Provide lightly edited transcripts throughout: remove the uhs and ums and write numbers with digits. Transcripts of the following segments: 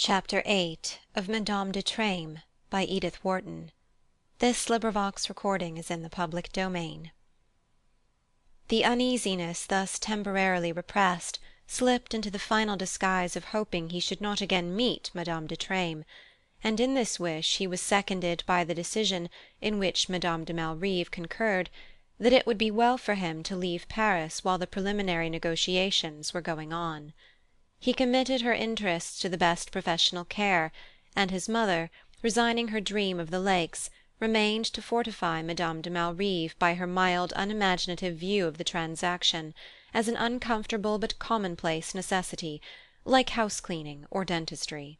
Chapter 8 of Madame de Treymes by Edith Wharton. Recording is in the public domain. The uneasiness thus temporarily repressed slipped into the final disguise of hoping he should not again meet Madame de Treymes, and in this wish he was seconded by the decision, in which Madame de Malrive concurred, that it would be well for him to leave Paris while the preliminary negotiations were going on. He committed her interests to the best professional care, and his mother, resigning her dream of the lakes, remained to fortify Madame de Malrive by her mild unimaginative view of the transaction, as an uncomfortable but commonplace necessity, like house-cleaning or dentistry.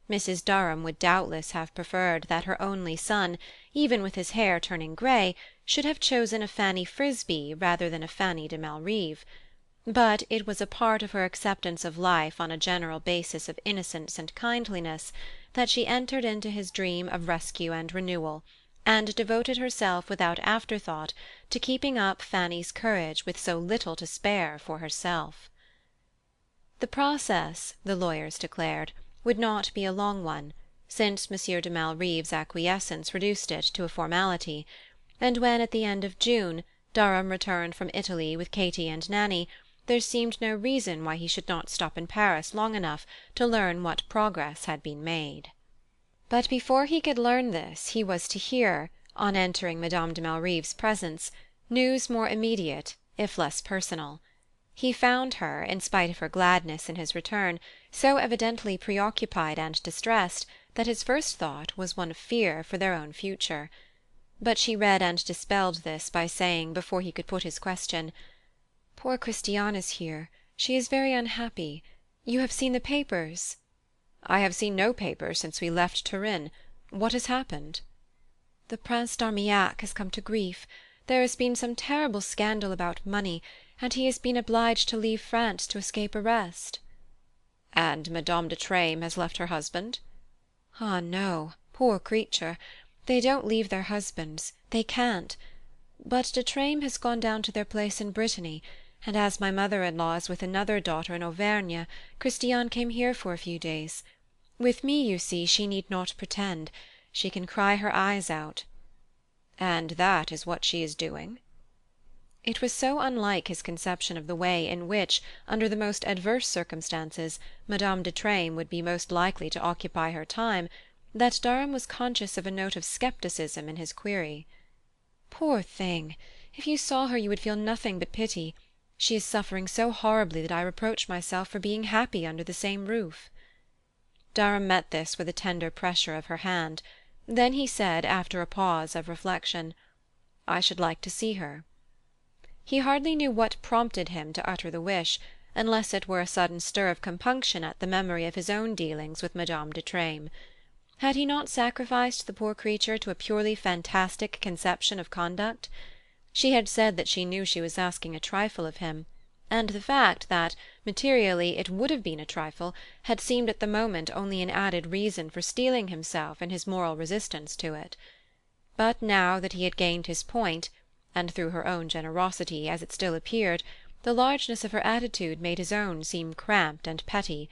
Mrs. Durham would doubtless have preferred that her only son, even with his hair turning grey, should have chosen a Fanny Frisbee rather than a Fanny de Malrive, but it was a part of her acceptance of life on a general basis of innocence and kindliness that she entered into his dream of rescue and renewal, and devoted herself without afterthought to keeping up Fanny's courage with so little to spare for herself. The process, the lawyers declared, would not be a long one, since Monsieur de Malrive's acquiescence reduced it to a formality, and when, at the end of June, Durham returned from Italy with Katy and Nanny, there seemed no reason why he should not stop in Paris long enough to learn what progress had been made. But before he could learn this he was to hear, on entering Madame de Malrive's presence, news more immediate, if less personal. He found her, in spite of her gladness in his return, so evidently preoccupied and distressed that his first thought was one of fear for their own future. But she read and dispelled this by saying, before he could put his question, "Poor Christiane is here. She is very unhappy. You have seen the papers?" "I have seen no papers since we left Turin. What has happened?" "The Prince d'Armillac has come to grief. There has been some terrible scandal about money, and he has been obliged to leave France to escape arrest." "And Madame de Treymes has left her husband?" "Ah, no, poor creature! They don't leave their husbands, they can't. But de Treymes has gone down to their place in Brittany, and as my mother-in-law is with another daughter in Auvergne, Christiane came here for a few days. With me, you see, she need not pretend. She can cry her eyes out." "And that is what she is doing?" It was so unlike his conception of the way in which, under the most adverse circumstances, Madame de Treymes would be most likely to occupy her time, that Durham was conscious of a note of scepticism in his query. "Poor thing! If you saw her you would feel nothing but pity. She is suffering so horribly that I reproach myself for being happy under the same roof." Durham met this with a tender pressure of her hand. Then he said, after a pause of reflection, "I should like to see her." He hardly knew what prompted him to utter the wish, unless it were a sudden stir of compunction at the memory of his own dealings with Madame de Treymes. Had he not sacrificed the poor creature to a purely fantastic conception of conduct? She had said that she knew she was asking a trifle of him, and the fact that, materially, it would have been a trifle, had seemed at the moment only an added reason for steeling himself in his moral resistance to it. But now that he had gained his point, and through her own generosity, as it still appeared, the largeness of her attitude made his own seem cramped and petty.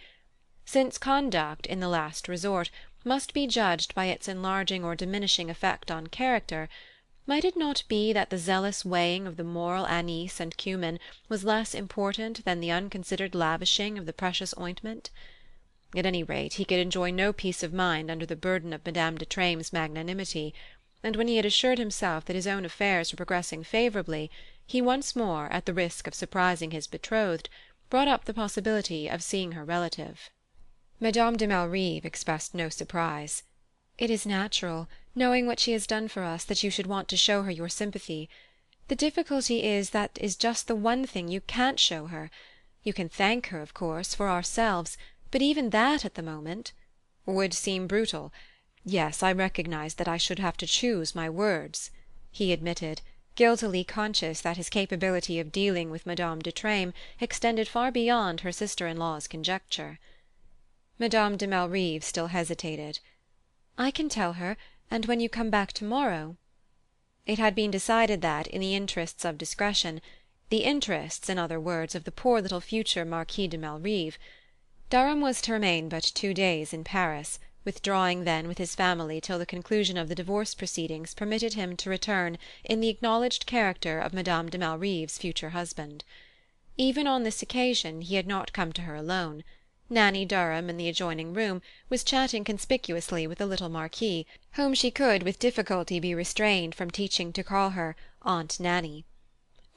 Since conduct, in the last resort, must be judged by its enlarging or diminishing effect on character, might it not be that the zealous weighing of the moral anise and cumin was less important than the unconsidered lavishing of the precious ointment? At any rate, he could enjoy no peace of mind under the burden of Madame de Treymes' magnanimity, and when he had assured himself that his own affairs were progressing favourably, he once more, at the risk of surprising his betrothed, brought up the possibility of seeing her relative. Madame de Malrive expressed no surprise. "It is natural, knowing what she has done for us, that you should want to show her your sympathy. The difficulty is that is just the one thing you can't show her. You can thank her, of course, for ourselves, but even that, at the moment—" "Would seem brutal. Yes, I recognize that I should have to choose my words," he admitted, guiltily conscious that his capability of dealing with Madame de Treymes extended far beyond her sister-in-law's conjecture. Madame de Malrive still hesitated. "I can tell her, and when you come back tomorrow—" It had been decided that, in the interests of discretion, the interests, in other words, of the poor little future Marquis de Malrive, Durham was to remain but 2 days in Paris, withdrawing then with his family till the conclusion of the divorce proceedings permitted him to return in the acknowledged character of Madame de Malrive's future husband. Even on this occasion he had not come to her alone. Nanny Durham, in the adjoining room, was chatting conspicuously with the little Marquis, whom she could with difficulty be restrained from teaching to call her Aunt Nanny.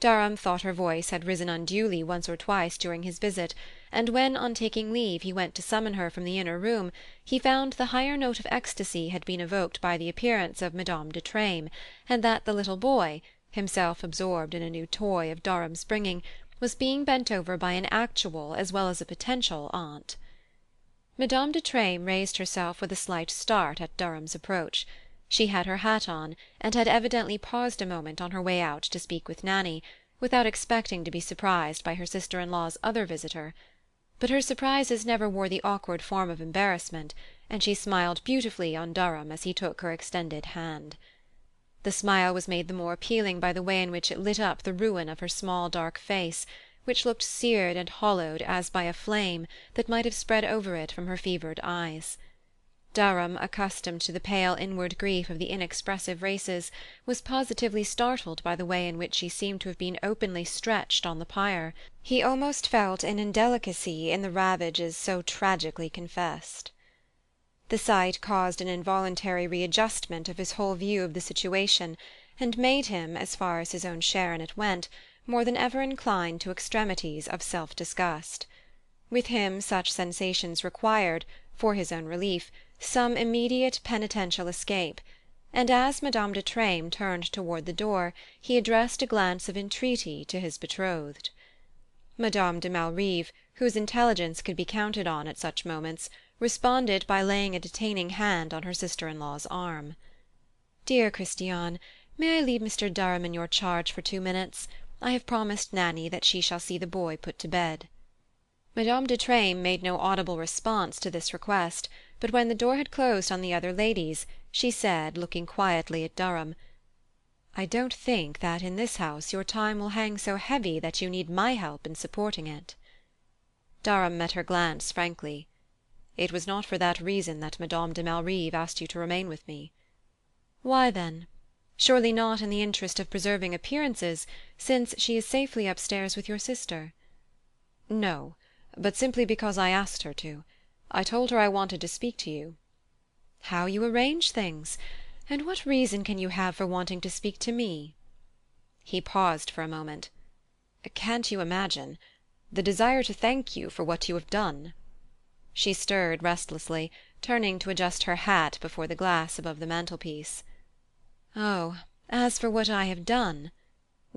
Durham thought her voice had risen unduly once or twice during his visit, and when, on taking leave, he went to summon her from the inner room, he found the higher note of ecstasy had been evoked by the appearance of Madame de Treymes, and that the little boy, himself absorbed in a new toy of Durham's bringing, was being bent over by an actual as well as a potential aunt. Madame de Treymes raised herself with a slight start at Durham's approach. She had her hat on, and had evidently paused a moment on her way out to speak with Nanny, without expecting to be surprised by her sister-in-law's other visitor. But her surprises never wore the awkward form of embarrassment, and she smiled beautifully on Durham as he took her extended hand. The smile was made the more appealing by the way in which it lit up the ruin of her small dark face, which looked seared and hollowed as by a flame that might have spread over it from her fevered eyes. Durham, accustomed to the pale inward grief of the inexpressive races, was positively startled by the way in which she seemed to have been openly stretched on the pyre. He almost felt an indelicacy in the ravages so tragically confessed. The sight caused an involuntary readjustment of his whole view of the situation, and made him, as far as his own share in it went, more than ever inclined to extremities of self-disgust. With him such sensations required, for his own relief, some immediate penitential escape, and as Madame de Treymes turned toward the door he addressed a glance of entreaty to his betrothed. Madame de Malrive, whose intelligence could be counted on at such moments, responded by laying a detaining hand on her sister-in-law's arm. "Dear Christiane, may I leave Mr. Durham in your charge for 2 minutes? I have promised Nanny that she shall see the boy put to bed." Madame de Treymes made no audible response to this request, but when the door had closed on the other ladies, she said, looking quietly at Durham, "I don't think that in this house your time will hang so heavy that you need my help in supporting it." Durham met her glance frankly. "It was not for that reason that Madame de Malrive asked you to remain with me." "Why, then? Surely not in the interest of preserving appearances, since she is safely upstairs with your sister?" "No, but simply because I asked her to. I told her I wanted to speak to you." "How you arrange things! And what reason can you have for wanting to speak to me?" He paused for a moment. "Can't you imagine? The desire to thank you for what you have done." She stirred restlessly, turning to adjust her hat before the glass above the mantelpiece. "Oh, as for what I have done—"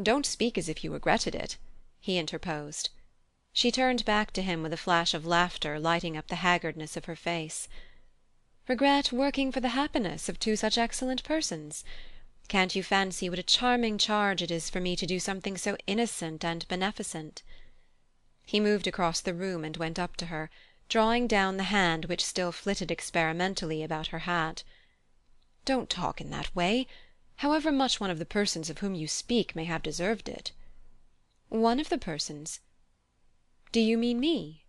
"Don't speak as if you regretted it," he interposed. She turned back to him with a flash of laughter lighting up the haggardness of her face. "Regret working for the happiness of 2 such excellent persons? Can't you fancy what a charming charge it is for me to do something so innocent and beneficent?" He moved across the room and went up to her, drawing down the hand which still flitted experimentally about her hat. "Don't talk in that way, however much one of the persons of whom you speak may have deserved it." "One of the persons? Do you mean me?"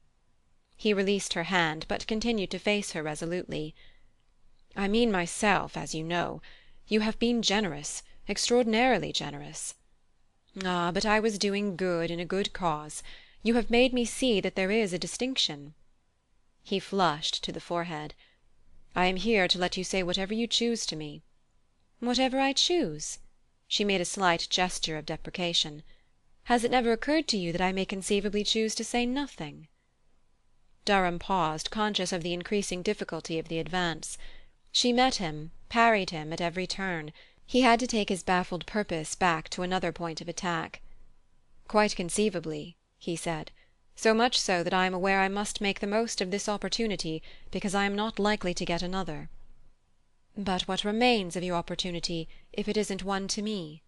He released her hand, but continued to face her resolutely. "I mean myself, as you know. You have been generous, extraordinarily generous." "Ah, but I was doing good in a good cause. You have made me see that there is a distinction." He flushed to the forehead. "I am here to let you say whatever you choose to me." "Whatever I choose?" She made a slight gesture of deprecation. "Has it never occurred to you that I may conceivably choose to say nothing?" Durham paused, conscious of the increasing difficulty of the advance. She met him, parried him, at every turn. He had to take his baffled purpose back to another point of attack. "Quite conceivably," he said, "so much so that I am aware I must make the most of this opportunity, because I am not likely to get another." "But what remains of your opportunity if it isn't one to me?"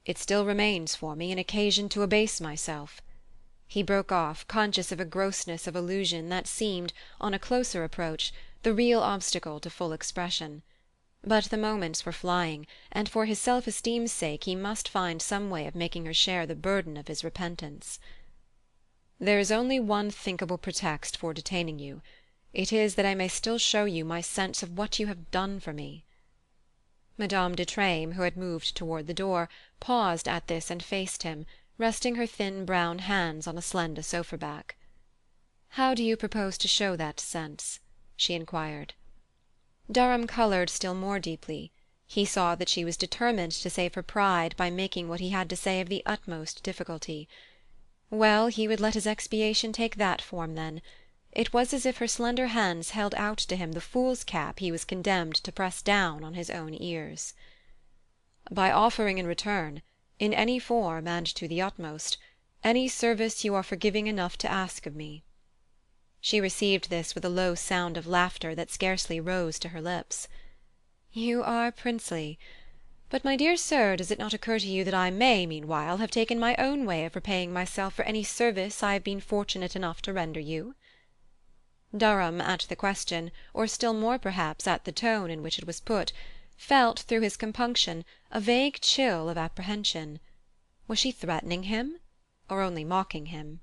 "It still remains for me an occasion to abase myself." He broke off, conscious of a grossness of allusion that seemed, on a closer approach, the real obstacle to full expression. But the moments were flying, and for his self-esteem's sake he must find some way of making her share the burden of his repentance. There is only one thinkable pretext for detaining you. It is that I may still show you my sense of what you have done for me." Madame de Treymes, who had moved toward the door, paused at this and faced him, resting her thin brown hands on a slender sofa back. "How do you propose to show that sense?" she enquired. Durham coloured still more deeply. He saw that she was determined to save her pride by making what he had to say of the utmost difficulty. Well, he would let his expiation take that form, then. It was as if her slender hands held out to him the fool's cap he was condemned to press down on his own ears. "By offering in return, in any form and to the utmost, any service you are forgiving enough to ask of me." She received this with a low sound of laughter that scarcely rose to her lips. "You are princely. But, my dear sir, does it not occur to you that I may, meanwhile, have taken my own way of repaying myself for any service I have been fortunate enough to render you?" Durham, at the question, or still more perhaps at the tone in which it was put, felt, through his compunction, a vague chill of apprehension. Was she threatening him? Or only mocking him?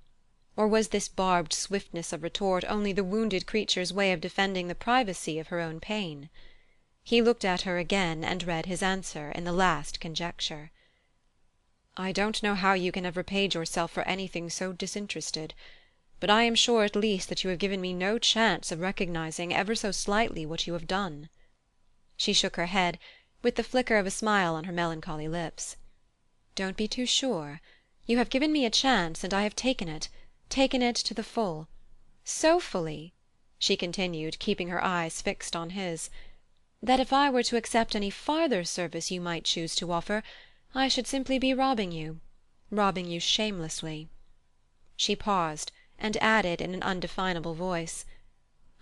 Or was this barbed swiftness of retort only the wounded creature's way of defending the privacy of her own pain? He looked at her again, and read his answer in the last conjecture. "I don't know how you can have repaid yourself for anything so disinterested, but I am sure at least that you have given me no chance of recognizing ever so slightly what you have done." She shook her head, with the flicker of a smile on her melancholy lips. "Don't be too sure. You have given me a chance, and I have taken it to the full. So fully," she continued, keeping her eyes fixed on his, "that if I were to accept any farther service you might choose to offer, I should simply be robbing you shamelessly." She paused, and added in an undefinable voice: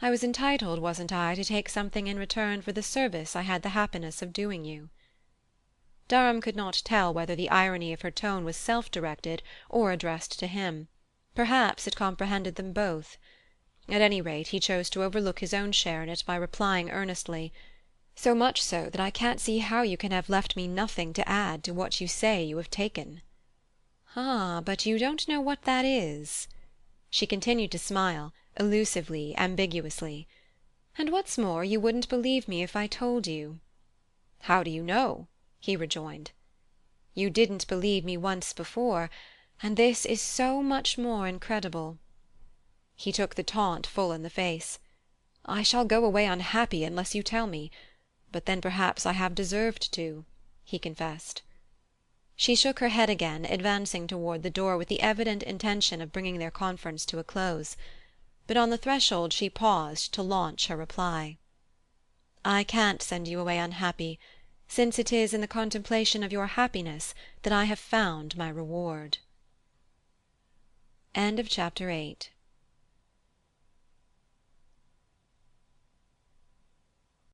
"I was entitled, wasn't I, to take something in return for the service I had the happiness of doing you?" Durham could not tell whether the irony of her tone was self-directed or addressed to him. Perhaps it comprehended them both. At any rate, he chose to overlook his own share in it by replying earnestly: "So much so that I can't see how you can have left me nothing to add to what you say you have taken." "Ah, but you don't know what that is." She continued to smile, elusively, ambiguously. "And what's more, you wouldn't believe me if I told you." "How do you know?" he rejoined. "You didn't believe me once before, and this is so much more incredible." He took the taunt full in the face. "I shall go away unhappy unless you tell me. But then perhaps I have deserved to," he confessed. She shook her head again, advancing toward the door with the evident intention of bringing their conference to a close. But on the threshold she paused to launch her reply. "I can't send you away unhappy, since it is in the contemplation of your happiness that I have found my reward." End of chapter 8.